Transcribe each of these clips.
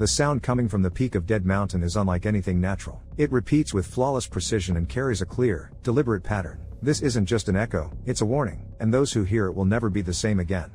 The sound coming from the peak of Dead Mountain is unlike anything natural. It repeats with flawless precision and carries a clear, deliberate pattern. This isn't just an echo, it's a warning, and those who hear it will never be the same again.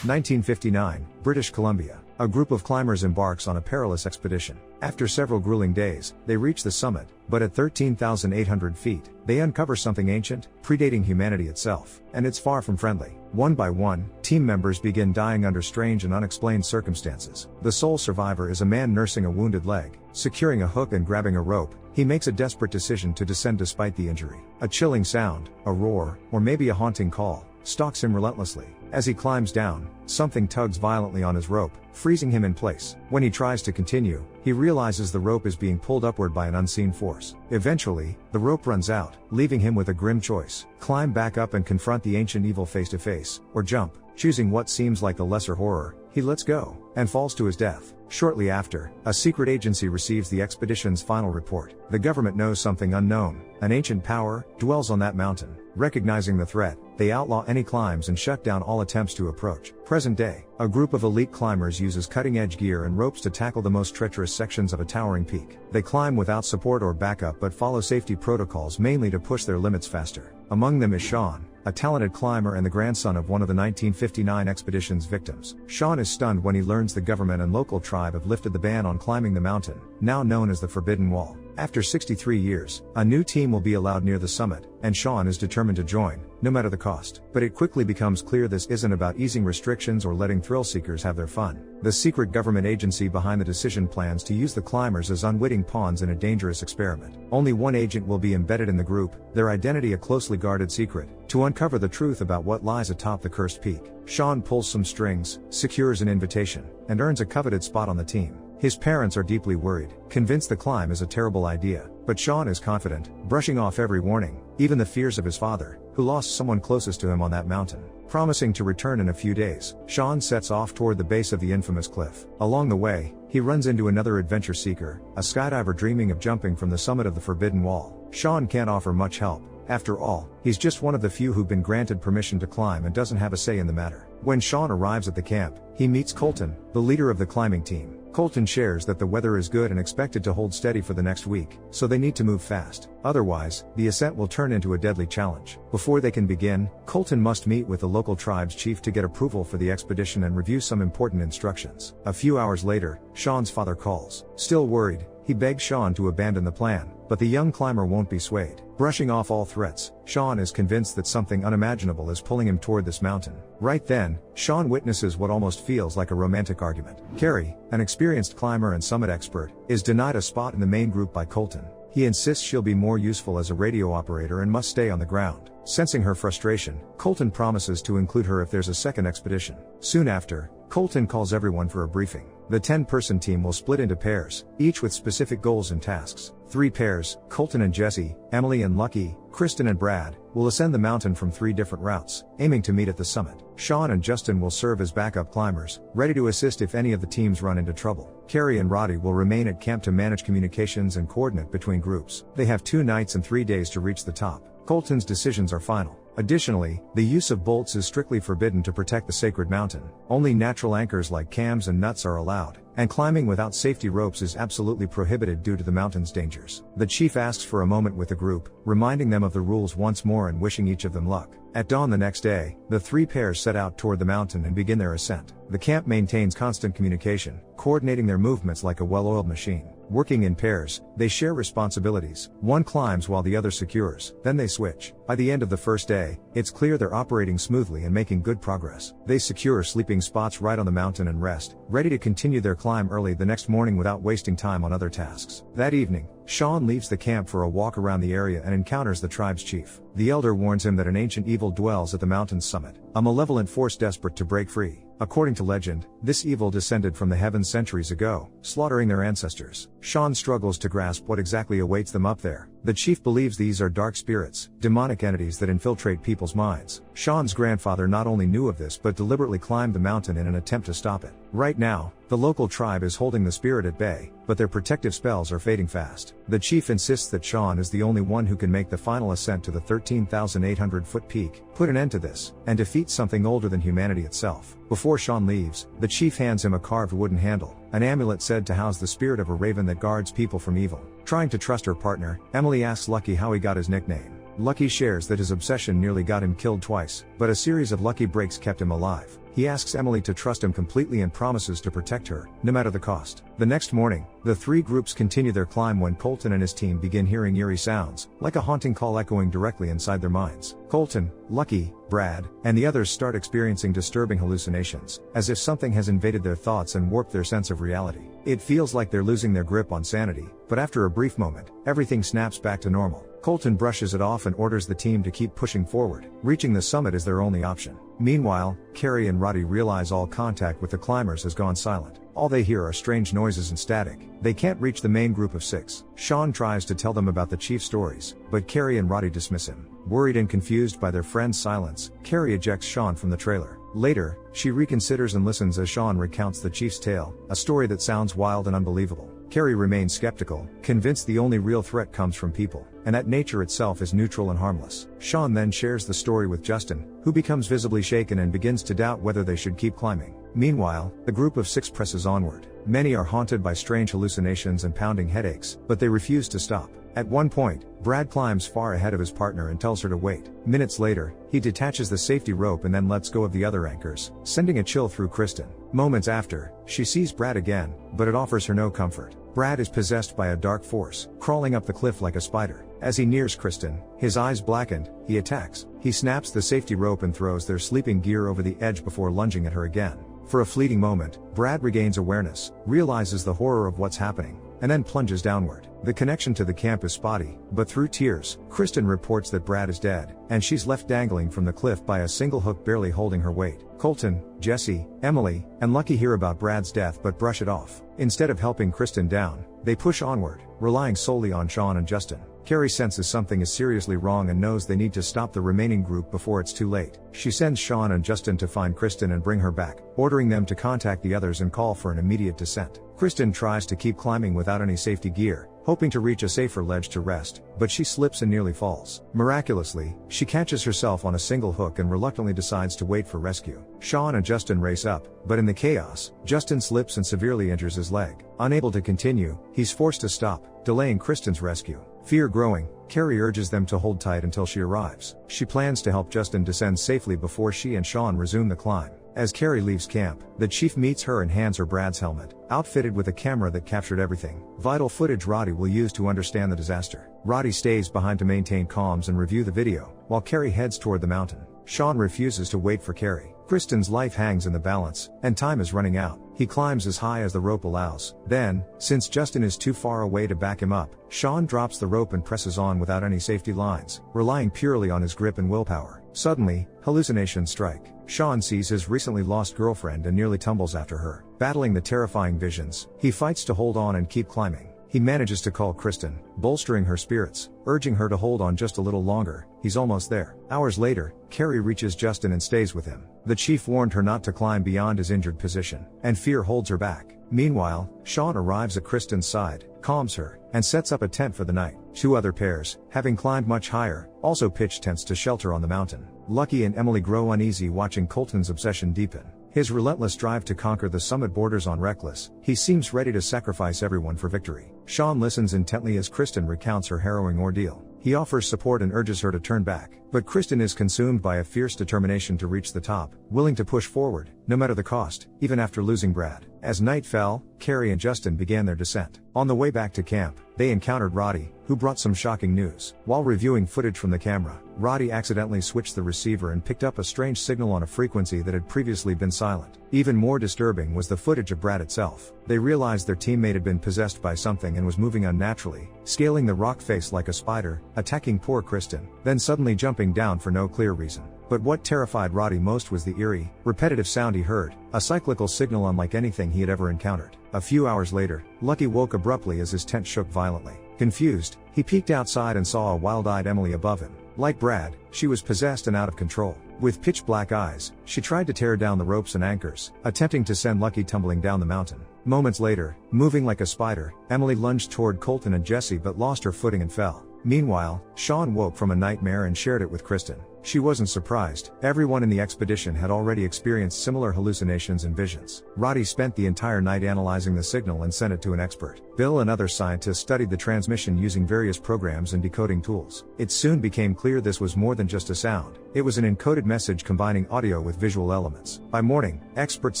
1959, British Columbia. A group of climbers embarks on a perilous expedition. After several grueling days, they reach the summit, but at 13,800 feet, they uncover something ancient, predating humanity itself, and it's far from friendly. One by one, team members begin dying under strange and unexplained circumstances. The sole survivor is a man nursing a wounded leg. Securing a hook and grabbing a rope, he makes a desperate decision to descend despite the injury. A chilling sound, a roar, or maybe a haunting call, stalks him relentlessly. As he climbs down, something tugs violently on his rope, freezing him in place. When he tries to continue, he realizes the rope is being pulled upward by an unseen force. Eventually, the rope runs out, leaving him with a grim choice: climb back up and confront the ancient evil face to face, or jump. Choosing what seems like the lesser horror, he lets go, and falls to his death. Shortly after, a secret agency receives the expedition's final report. The government knows something unknown, an ancient power, dwells on that mountain. Recognizing the threat, they outlaw any climbs and shut down all attempts to approach. Present day, a group of elite climbers uses cutting-edge gear and ropes to tackle the most treacherous sections of a towering peak. They climb without support or backup but follow safety protocols mainly to push their limits faster. Among them is Sean, a talented climber and the grandson of one of the 1959 expedition's victims. Sean is stunned when he learns the government and local tribe have lifted the ban on climbing the mountain, now known as the Forbidden Wall. After 63 years, a new team will be allowed near the summit, and Sean is determined to join, no matter the cost. But it quickly becomes clear this isn't about easing restrictions or letting thrill seekers have their fun. The secret government agency behind the decision plans to use the climbers as unwitting pawns in a dangerous experiment. Only one agent will be embedded in the group, their identity a closely guarded secret, to uncover the truth about what lies atop the cursed peak. Sean pulls some strings, secures an invitation, and earns a coveted spot on the team. His parents are deeply worried, convinced the climb is a terrible idea, but Sean is confident, brushing off every warning, even the fears of his father, who lost someone closest to him on that mountain. Promising to return in a few days, Sean sets off toward the base of the infamous cliff. Along the way, he runs into another adventure seeker, a skydiver dreaming of jumping from the summit of the Forbidden Wall. Sean can't offer much help. After all, he's just one of the few who've been granted permission to climb and doesn't have a say in the matter. When Sean arrives at the camp, he meets Colton, the leader of the climbing team. Colton shares that the weather is good and expected to hold steady for the next week, so they need to move fast. Otherwise, the ascent will turn into a deadly challenge. Before they can begin, Colton must meet with the local tribe's chief to get approval for the expedition and review some important instructions. A few hours later, Sean's father calls. Still worried, he begs Sean to abandon the plan, but the young climber won't be swayed. Brushing off all threats, Sean is convinced that something unimaginable is pulling him toward this mountain. Right then, Sean witnesses what almost feels like a romantic argument. Carrie, an experienced climber and summit expert, is denied a spot in the main group by Colton. He insists she'll be more useful as a radio operator and must stay on the ground. Sensing her frustration, Colton promises to include her if there's a second expedition. Soon after, Colton calls everyone for a briefing. The 10-person team will split into pairs, each with specific goals and tasks. 3 pairs, Colton and Jesse, Emily and Lucky, Kristen and Brad, will ascend the mountain from 3 different routes, aiming to meet at the summit. Sean and Justin will serve as backup climbers, ready to assist if any of the teams run into trouble. Carrie and Roddy will remain at camp to manage communications and coordinate between groups. They have 2 nights and 3 days to reach the top. Colton's decisions are final. Additionally, the use of bolts is strictly forbidden to protect the sacred mountain. Only natural anchors like cams and nuts are allowed, and climbing without safety ropes is absolutely prohibited due to the mountain's dangers. The chief asks for a moment with the group, reminding them of the rules once more and wishing each of them luck. At dawn the next day, the 3 pairs set out toward the mountain and begin their ascent. The camp maintains constant communication, coordinating their movements like a well-oiled machine. Working in pairs, they share responsibilities. One climbs while the other secures, then they switch. By the end of the first day, it's clear they're operating smoothly and making good progress. They secure sleeping spots right on the mountain and rest, ready to continue their climb early the next morning without wasting time on other tasks. That evening, Sean leaves the camp for a walk around the area and encounters the tribe's chief. The elder warns him that an ancient evil dwells at the mountain's summit, a malevolent force desperate to break free. According to legend, this evil descended from the heavens centuries ago, slaughtering their ancestors. Sean struggles to grasp what exactly awaits them up there. The chief believes these are dark spirits, demonic entities that infiltrate people's minds. Sean's grandfather not only knew of this but deliberately climbed the mountain in an attempt to stop it. Right now, the local tribe is holding the spirit at bay, but their protective spells are fading fast. The chief insists that Sean is the only one who can make the final ascent to the 13,800-foot peak, put an end to this, and defeat something older than humanity itself. Before Sean leaves, the chief hands him a carved wooden handle, an amulet said to house the spirit of a raven that guards people from evil. Trying to trust her partner, Emily asks Lucky how he got his nickname. Lucky shares that his obsession nearly got him killed twice, but a series of lucky breaks kept him alive. He asks Emily to trust him completely and promises to protect her, no matter the cost. The next morning, the three groups continue their climb when Colton and his team begin hearing eerie sounds, like a haunting call echoing directly inside their minds. Colton, Lucky, Brad, and the others start experiencing disturbing hallucinations, as if something has invaded their thoughts and warped their sense of reality. It feels like they're losing their grip on sanity, but after a brief moment, everything snaps back to normal. Colton brushes it off and orders the team to keep pushing forward. Reaching the summit is their only option. Meanwhile, Carrie and Roddy realize all contact with the climbers has gone silent. All they hear are strange noises and static. They can't reach the main group of 6. Sean tries to tell them about the chief's stories, but Carrie and Roddy dismiss him. Worried and confused by their friend's silence, Carrie ejects Sean from the trailer. Later, she reconsiders and listens as Sean recounts the chief's tale, a story that sounds wild and unbelievable. Carrie remains skeptical, convinced the only real threat comes from people, and that nature itself is neutral and harmless. Sean then shares the story with Justin, who becomes visibly shaken and begins to doubt whether they should keep climbing. Meanwhile, the group of 6 presses onward. Many are haunted by strange hallucinations and pounding headaches, but they refuse to stop. At one point, Brad climbs far ahead of his partner and tells her to wait. Minutes later, he detaches the safety rope and then lets go of the other anchors, sending a chill through Kristen. Moments after, she sees Brad again, but it offers her no comfort. Brad is possessed by a dark force, crawling up the cliff like a spider. As he nears Kristen, his eyes blackened, he attacks. He snaps the safety rope and throws their sleeping gear over the edge before lunging at her again. For a fleeting moment, Brad regains awareness, realizes the horror of what's happening, and then plunges downward. The connection to the camp is spotty, but through tears, Kristen reports that Brad is dead, and she's left dangling from the cliff by a single hook barely holding her weight. Colton, Jesse, Emily, and Lucky hear about Brad's death but brush it off. Instead of helping Kristen down, they push onward, relying solely on Sean and Justin. Carrie senses something is seriously wrong and knows they need to stop the remaining group before it's too late. She sends Sean and Justin to find Kristen and bring her back, ordering them to contact the others and call for an immediate descent. Kristen tries to keep climbing without any safety gear, hoping to reach a safer ledge to rest, but she slips and nearly falls. Miraculously, she catches herself on a single hook and reluctantly decides to wait for rescue. Sean and Justin race up, but in the chaos, Justin slips and severely injures his leg. Unable to continue, he's forced to stop, delaying Kristen's rescue. Fear growing, Carrie urges them to hold tight until she arrives. She plans to help Justin descend safely before she and Sean resume the climb. As Carrie leaves camp, the chief meets her and hands her Brad's helmet, outfitted with a camera that captured everything. Vital footage Roddy will use to understand the disaster. Roddy stays behind to maintain comms and review the video, while Carrie heads toward the mountain. Sean refuses to wait for Carrie. Kristen's life hangs in the balance, and time is running out. He climbs as high as the rope allows. Then, since Justin is too far away to back him up, Sean drops the rope and presses on without any safety lines, relying purely on his grip and willpower. Suddenly, hallucinations strike. Sean sees his recently lost girlfriend and nearly tumbles after her. Battling the terrifying visions, he fights to hold on and keep climbing. He manages to call Kristen, bolstering her spirits, urging her to hold on just a little longer. He's almost there. Hours later, Carrie reaches Justin and stays with him. The chief warned her not to climb beyond his injured position, and fear holds her back. Meanwhile, Sean arrives at Kristen's side, calms her, and sets up a tent for the night. 2 other pairs, having climbed much higher, also pitch tents to shelter on the mountain. Lucky and Emily grow uneasy watching Colton's obsession deepen. His relentless drive to conquer the summit borders on reckless. He seems ready to sacrifice everyone for victory. Sean listens intently as Kristen recounts her harrowing ordeal. He offers support and urges her to turn back, but Kristen is consumed by a fierce determination to reach the top, willing to push forward, no matter the cost, even after losing Brad. As night fell, Carrie and Justin began their descent. On the way back to camp, they encountered Roddy, who brought some shocking news. While reviewing footage from the camera, Roddy accidentally switched the receiver and picked up a strange signal on a frequency that had previously been silent. Even more disturbing was the footage of Brad itself. They realized their teammate had been possessed by something and was moving unnaturally, scaling the rock face like a spider, attacking poor Kristen, then suddenly jumping down for no clear reason. But what terrified Roddy most was the eerie, repetitive sound he heard, a cyclical signal unlike anything he had ever encountered. A few hours later, Lucky woke abruptly as his tent shook violently. Confused, he peeked outside and saw a wild-eyed Emily above him. Like Brad, she was possessed and out of control. With pitch-black eyes, she tried to tear down the ropes and anchors, attempting to send Lucky tumbling down the mountain. Moments later, moving like a spider, Emily lunged toward Colton and Jesse but lost her footing and fell. Meanwhile, Sean woke from a nightmare and shared it with Kristen. She wasn't surprised. Everyone in the expedition had already experienced similar hallucinations and visions. Roddy spent the entire night analyzing the signal and sent it to an expert. Bill and other scientists studied the transmission using various programs and decoding tools. It soon became clear this was more than just a sound. It was an encoded message combining audio with visual elements. By morning, experts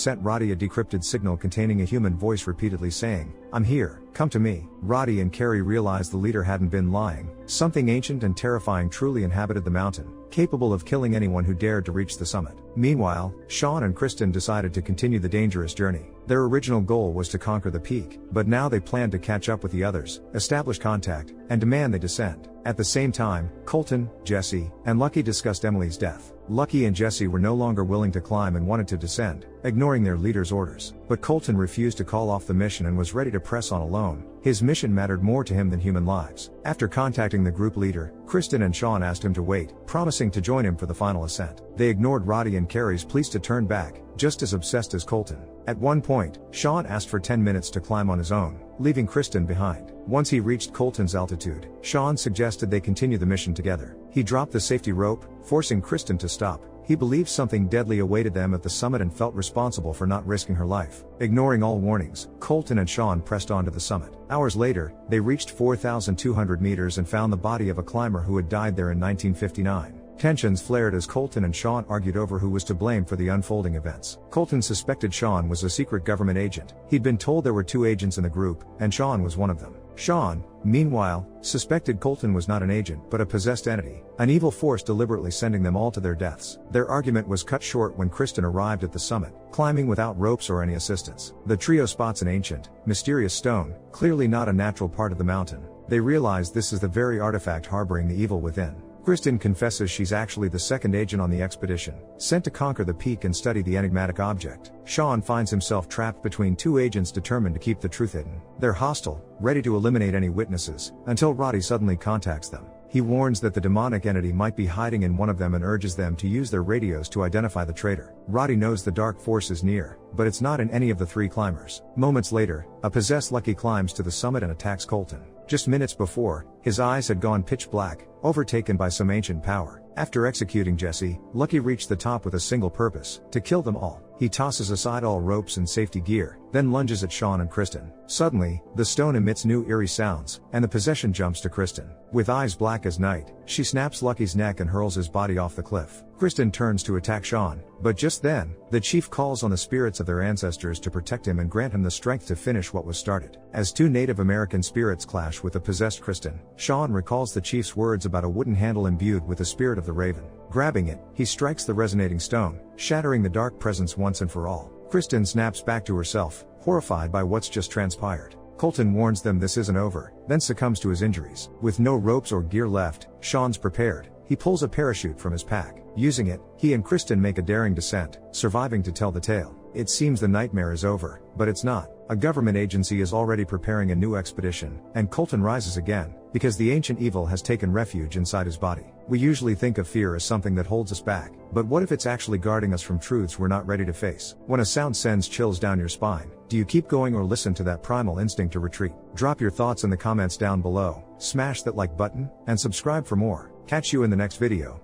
sent Roddy a decrypted signal containing a human voice repeatedly saying, "I'm here, come to me." Roddy and Carrie realized the leader hadn't been lying. Something ancient and terrifying truly inhabited the mountain, capable of killing anyone who dared to reach the summit. Meanwhile, Sean and Kristen decided to continue the dangerous journey. Their original goal was to conquer the peak, but now they planned to catch up with the others, establish contact, and demand they descend. At the same time, Colton, Jesse, and Lucky discussed Emily's death. Lucky and Jesse were no longer willing to climb and wanted to descend, ignoring their leader's orders. But Colton refused to call off the mission and was ready to press on alone. His mission mattered more to him than human lives. After contacting the group leader, Kristen and Sean asked him to wait, promising to join him for the final ascent. They ignored Roddy and Carrie's pleas to turn back, just as obsessed as Colton. At one point, Sean asked for 10 minutes to climb on his own, leaving Kristen behind. Once he reached Colton's altitude, Sean suggested they continue the mission together. He dropped the safety rope, forcing Kristen to stop. He believed something deadly awaited them at the summit and felt responsible for not risking her life. Ignoring all warnings, Colton and Sean pressed on to the summit. Hours later, they reached 4,200 meters and found the body of a climber who had died there in 1959. Tensions flared as Colton and Sean argued over who was to blame for the unfolding events. Colton suspected Sean was a secret government agent. He'd been told there were 2 agents in the group, and Sean was one of them. Sean, meanwhile, suspected Colton was not an agent but a possessed entity, an evil force deliberately sending them all to their deaths. Their argument was cut short when Kristen arrived at the summit, climbing without ropes or any assistance. The trio spots an ancient, mysterious stone, clearly not a natural part of the mountain. They realize this is the very artifact harboring the evil within. Kristen confesses she's actually the second agent on the expedition, sent to conquer the peak and study the enigmatic object. Sean finds himself trapped between 2 agents determined to keep the truth hidden. They're hostile, ready to eliminate any witnesses, until Roddy suddenly contacts them. He warns that the demonic entity might be hiding in one of them and urges them to use their radios to identify the traitor. Roddy knows the dark force is near, but it's not in any of the 3 climbers. Moments later, a possessed Lucky climbs to the summit and attacks Colton. Just minutes before, his eyes had gone pitch black, overtaken by some ancient power. After executing Jesse, Lucky reached the top with a single purpose: to kill them all. He tosses aside all ropes and safety gear, then lunges at Sean and Kristen. Suddenly, the stone emits new eerie sounds, and the possession jumps to Kristen. With eyes black as night, she snaps Lucky's neck and hurls his body off the cliff. Kristen turns to attack Sean, but just then, the chief calls on the spirits of their ancestors to protect him and grant him the strength to finish what was started. As 2 Native American spirits clash with the possessed Kristen, Sean recalls the chief's words about a wooden handle imbued with the spirit of the raven. Grabbing it, he strikes the resonating stone, shattering the dark presence once and for all. Kristen snaps back to herself, horrified by what's just transpired. Colton warns them this isn't over, then succumbs to his injuries. With no ropes or gear left, Sean's prepared. He pulls a parachute from his pack. Using it, he and Kristen make a daring descent, surviving to tell the tale. It seems the nightmare is over, but it's not. A government agency is already preparing a new expedition, and Colton rises again, because the ancient evil has taken refuge inside his body. We usually think of fear as something that holds us back, but what if it's actually guarding us from truths we're not ready to face? When a sound sends chills down your spine, do you keep going or listen to that primal instinct to retreat? Drop your thoughts in the comments down below, smash that like button, and subscribe for more. Catch you in the next video.